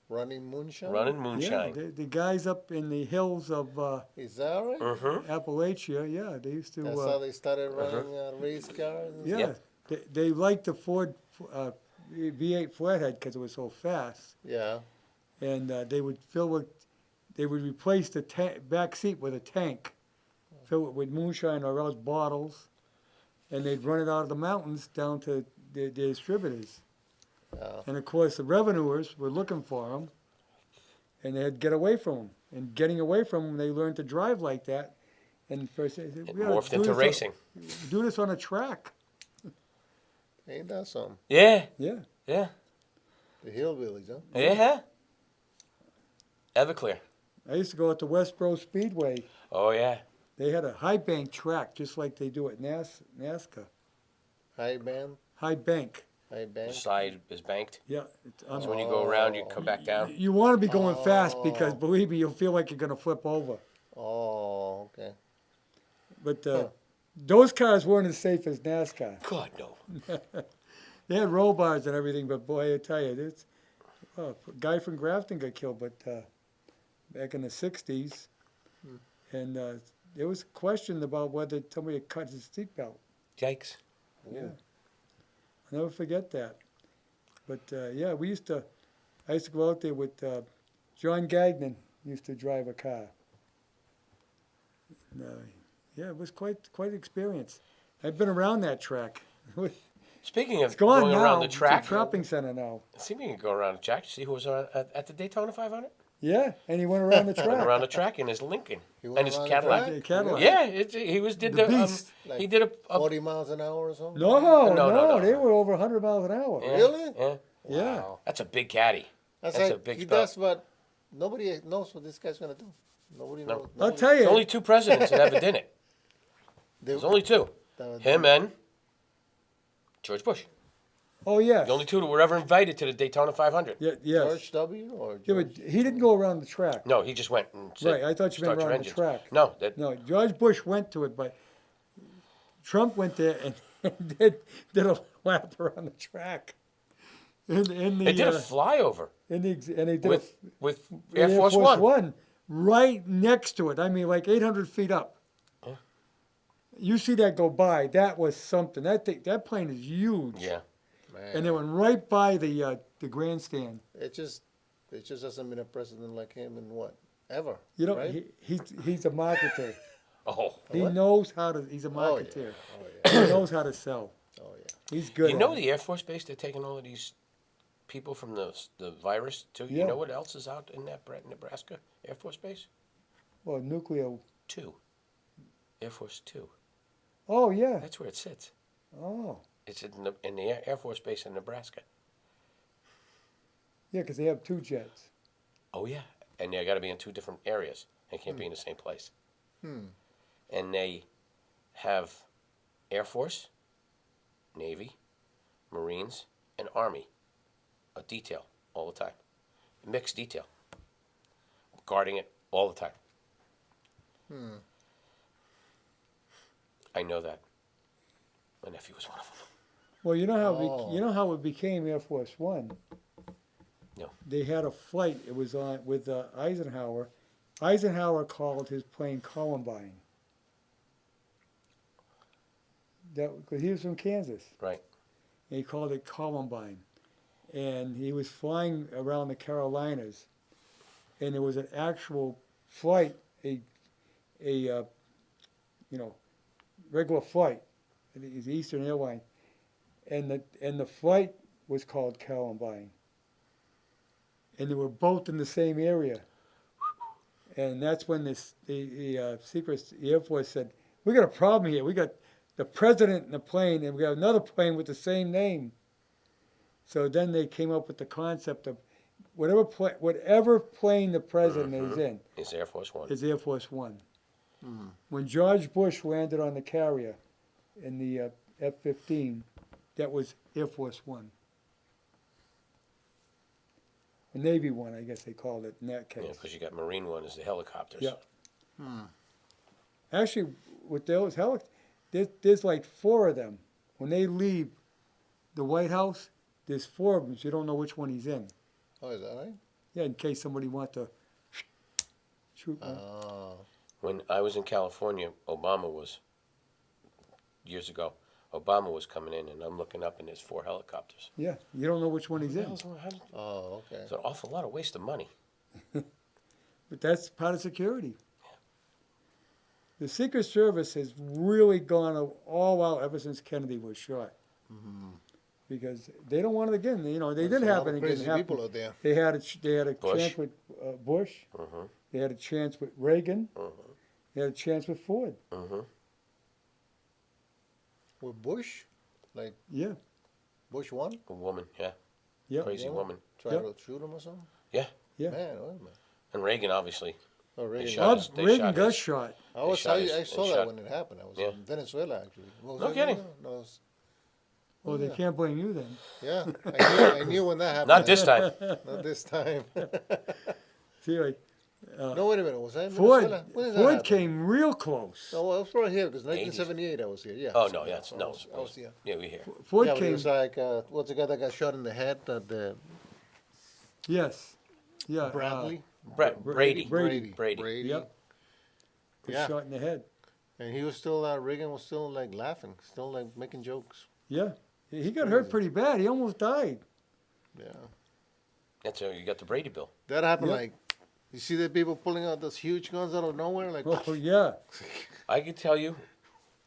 Running moonshine? running Yeah, moonshine. the guys up in the hills of Is that right? Mm-hmm. Appalachia, yeah, they used to. That's how they started running race cars? And Yeah, Yep. they liked the Ford V8 flathead because it was so fast, Yeah. and they would replace the back seat with a tank, fill it with moonshine or else bottles, and they'd run it out of the mountains down to the distributors. Yeah. And of course, the revenuers were looking for them, and they had to get away from them. And getting away from them, they learned to drive like that. And first they said, It "We oughta morphed do into this racing. do this on a track." Ain't that something? Yeah, Yeah. yeah, The hillbillies, huh? yeah. Everclear. I used to go at the Westboro Speedway. Oh yeah. They had a high bank track, just like they do at NASCAR. High band? High bank. High The band? side is banked. Yeah. It's So when you go around, you come back down. You want to be going fast because, Oh. believe me, you'll feel like you're going to flip over. Oh, okay. But Huh. those cars weren't as safe as NASCAR. God no. They had roll bars and everything, but boy, I tell you, this a guy from Grafton got killed, but back in the '60s, and there was a question about whether somebody had cut his seatbelt. Yikes. Yeah, I'll never forget that. But yeah, I used to go out there with John Gagnon. Used to drive a car. And, yeah, it was quite an experience. I've been around that track. Speaking of It's gone going now. around the It's track, a shopping center now. speaking of going around the track, see who was at the Daytona 500? Yeah, and he went around the Went track. around the track in his Lincoln He went and his around the Cadillac. track? The Cadillac. Yeah, he did The the Beast. he did a 40 miles an hour or something? No, No, no, no, no. they were over 100 miles an hour. yeah, Really? Yeah, Yeah. Wow. that's a big caddy. That's That's like, a big he spell. does what, nobody knows what this guy's going to do. Nobody No. knows. I'll nobody- tell There's you. only 2 presidents that ever did it. They- There's only 2. Him and George Bush. Oh, yeah. The only 2 that were ever invited to the Daytona 500. Yeah, yes. George W. or Yeah, George? but he didn't go around the track. No, he just went and said, Right, I thought you meant "Start your around the engines." track. No, that No, George Bush went to it, but Trump went there and did a lap around the track. In the, they did a flyover and they did with a, Air Force One. right next to it. I mean, like 800 feet up. Yeah. You see that go by? That was something. That plane is huge. Yeah, Man, And it went right by the grandstand. it just hasn't been a president like him in what? Ever. You know, right? he's a marketer. oh, He What? knows how to. He's a Oh, marketer. yeah. Oh, yeah. He knows how to sell. Oh, yeah. He's good. you know at it. the Air Force Base? They're taking all of these people from the virus too. Yeah. You know what else is out in that Nebraska Air Force Base? Well, nuclear. 2, Air Force 2. Oh yeah. That's where it sits. Oh It's in the Air Force Base in Nebraska. yeah, because they have 2 jets. Oh yeah, and they got to be in 2 different areas. They can't be in the same place. And they have Air Force, Navy, Marines, and Army, a detail all the time, mixed detail, guarding it all the time. I know that. My nephew was one of them. Well, you know how Oh. you know how it became Air Force One. No. They had a flight. It was on with Eisenhower. Eisenhower called his plane Columbine. Because he was from Kansas. Right. And he called it Columbine. And he was flying around the Carolinas. And there was an actual flight, a regular flight. It was Eastern Airline. And the flight was called Columbine. And they were both in the same area. And that's when the Air Force said, we got a problem here. We got the president in the plane, and we got another plane with the same name. So then they came up with the concept of whatever plane the president is in It's Air Force One. is Air Force One. When George Bush landed on the carrier in the F-15, that was Air Force One. The Navy One, I guess they called it in that case. Yeah, because you got Marine One is the helicopters. Yeah. Actually, with those helicopters, there's like 4 of them. When they leave the White House, there's 4 of them, so you don't know which one he's in. Oh, is that right? Yeah, in case somebody wants to shoot one. Oh. When I was in California, years ago, Obama was coming in, and I'm looking up, and there's 4 helicopters. Yeah, you don't know which one he's in. Oh, okay. It's an awful lot of waste of money. But that's part of security. The Secret Service has really gone all out ever since Kennedy was shot. Because they don't want it again. You know, they did There's a lot happen of again. crazy people out there. They had a Bush. chance with Bush. Mm-hmm. They had a chance with Reagan. Mm-hmm. They had a chance with Ford. Mm-hmm. With Bush? Like Yeah, Bush won? A woman, yeah. yeah, Crazy woman. Try Yep. to shoot him or something? Yeah. yeah. Man, wait a minute. And Reagan, obviously. Oh, Reagan. shot his- they Reagan shot got his- shot. I shot I saw that shot- when it happened. I was Yeah. in Venezuela, actually. What was No that? kidding. No, it was- Oh, they yeah. can't blame you then. Yeah, I knew when that happened. Not this time. Not this time. See, like No, wait a minute. Was I in Ford, Venezuela? When did that Ford happen? came real close. No, I was right here because 1978 I was here. Yeah. Oh, so, no, yeah, that's, so no. I was here. Yeah, we here. Ford Yeah, but it came. was like what's the guy that got shot in the head? Yes, yeah. Bradley. Brady. Brady. Brady. Yep. Was Yeah. shot in the head. And he was still Reagan was still like laughing, still like making jokes. Yeah, he got hurt pretty bad. He almost died. Yeah. That's how you got the Brady bill. That happened Yep. like. You see the people pulling out those huge guns out of nowhere, like. Oh yeah. I could tell you,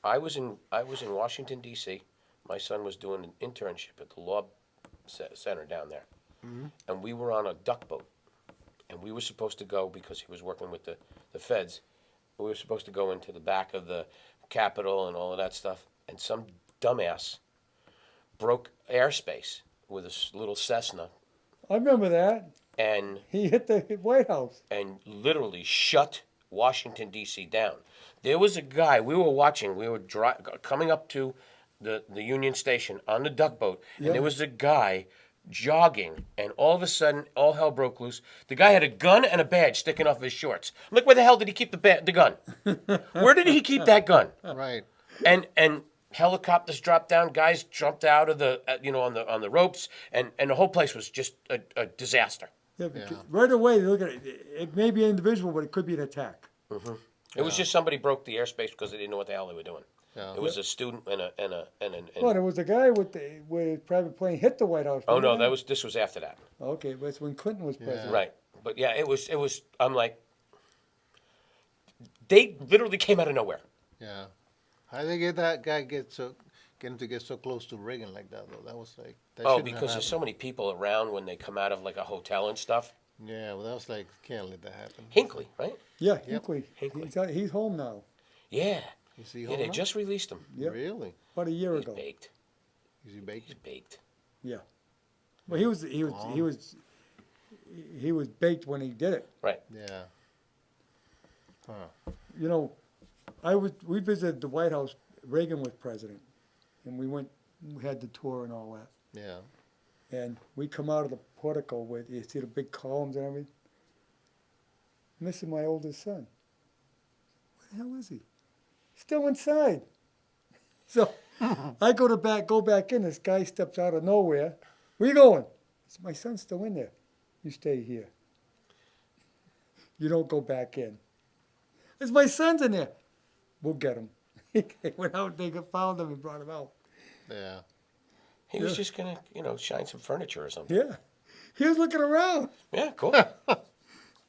I was in Washington D.C. My son was doing an internship at the law center down there, and we were on a duck boat, and we were supposed to go because he was working with the feds. We were supposed to go into the back of the Capitol and all of that stuff, and some dumbass broke airspace with a little Cessna I remember that. and He hit the White House. literally shut Washington, D.C. down. There was a guy, we were watching, we were coming up to the Union Station on the duck boat, Yeah. and there was a guy jogging, and all of a sudden, all hell broke loose. The guy had a gun and a badge sticking off his shorts. I'm like, where the hell did he keep the gun? Where did he keep that gun? Right. And helicopters dropped down, guys jumped out of the, on the ropes, and the whole place was just a disaster. Yeah, because right away, they look at it. It may be an individual, but it could be an attack. It was just somebody broke the airspace because they didn't know what the hell they were doing. Yeah. It was a student and Well, there was a guy with his private plane hit the White House. oh no, remember this was after that. Okay, that's when Clinton was president. Right. But yeah, it was I'm like they literally came out of nowhere. Yeah. How did they get that guy get so close to Reagan like that though? That was like. That Oh, shouldn't have because there's so many people around when they come out of like a hotel and stuff. happened. Yeah, well, that was like can't let that happen. Hinckley, right? Yeah, Yep. Hinckley. He's home now. Yeah. Is he Yeah, home they now? just released him. Yep. Really? About a year He's ago. baked. Is he He's baking? baked. Yeah. Well, he was baked when he did it. Right. Yeah. Huh. You know, we visited the White House. Reagan was president, and we had the tour and all that. Yeah. And we come out of the portico with, you see the big columns and everything. Missing my oldest son. Where the hell is he? Still inside. So I go back in. This guy steps out of nowhere. Where you going? I said, my son's still in there. You stay here. You don't go back in. It's my son's in there. We'll get him. They went out, they found him and brought him out. Yeah. He was just gonna, shine some furniture or something. Yeah. He was looking around. Yeah, cool.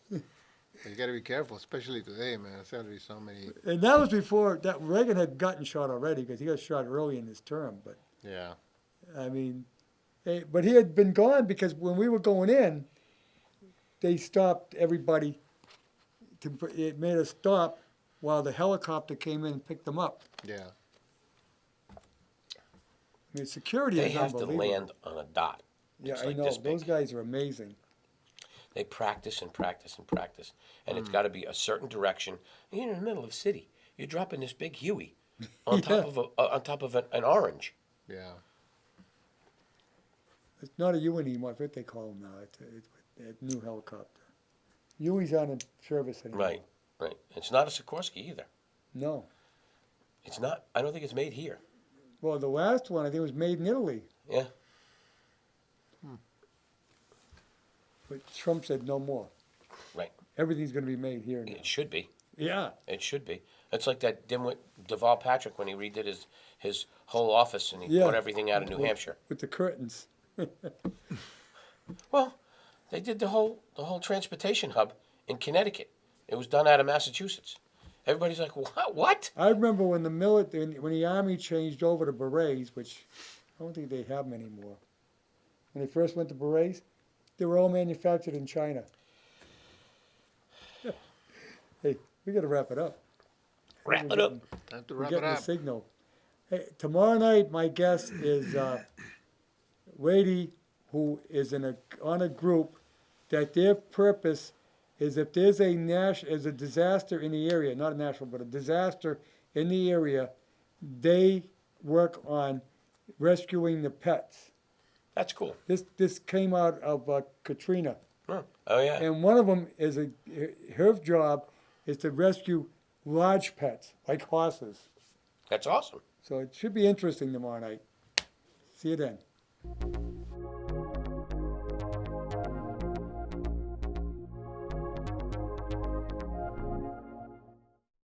You got to be careful, especially today, man. There's got to be so many. And that was before that Reagan had gotten shot already because he got shot early in his term. But Yeah. I mean, but he had been gone because when we were going in, they stopped everybody it made us stop while the helicopter came in and picked them up. Yeah. I mean, security They is have to unbelievable. land on a dot. Yeah, It's I like know. this Those big. guys are amazing. They practice and practice and practice, and it's got to be a certain direction. And you're in the middle of the city. You're dropping this big Huey on top of an orange. Yeah. It's not a U anymore. I forget they call them now. It's a new helicopter. Huey's on in service anymore. Right, right. It's not a Sikorsky either. No. It's not. I don't think it's made here. Well, the last one I think was made in Italy, Yeah. but Trump said no more. Right. Everything's going to be made here now. It should be. Yeah. It should be. It's like that dimwit Deval Patrick when he redid his whole office and he Yeah. brought everything out of New With- Hampshire. With the curtains. Well, they did the whole transportation hub in Connecticut. It was done out of Massachusetts. Everybody's like, what? I remember when when the Army changed over to berets, which I don't think they have them anymore. When they first went to berets, they were all manufactured in China. Hey, we got to wrap it up. Wrap it up. Time to We're wrap it getting the up. signal. Hey, tomorrow night, my guest is a lady who is on a group that their purpose is if there's a disaster in the area, not a national, but a disaster in the area, they work on rescuing the pets. That's cool. This came out of Katrina, Huh. Oh, yeah. and one of them is her job is to rescue large pets like horses. That's awesome. So it should be interesting tomorrow night. See you then.